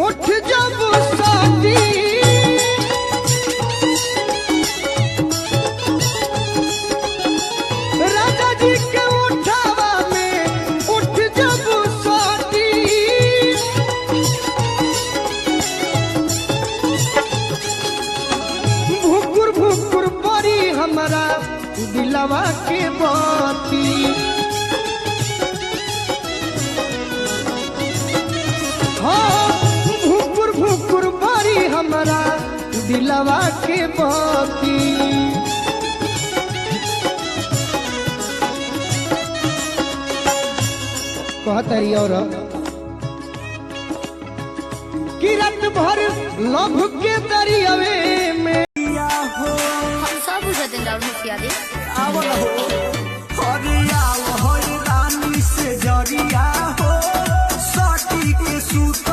उठ जब साथी राजा जी के उठावा में उठ जब साथी भुकुर भुकुर परी हमारा दिलवा के बाती भुकुर भुकुर बारी हमारा दिलवा के बाती कहतरी और कि रात भर लभ के दरियावे में हम सब बुझा दिन राउंड किया दे आवल हो हरिया हो रानी से जरिया हो सटी के सूत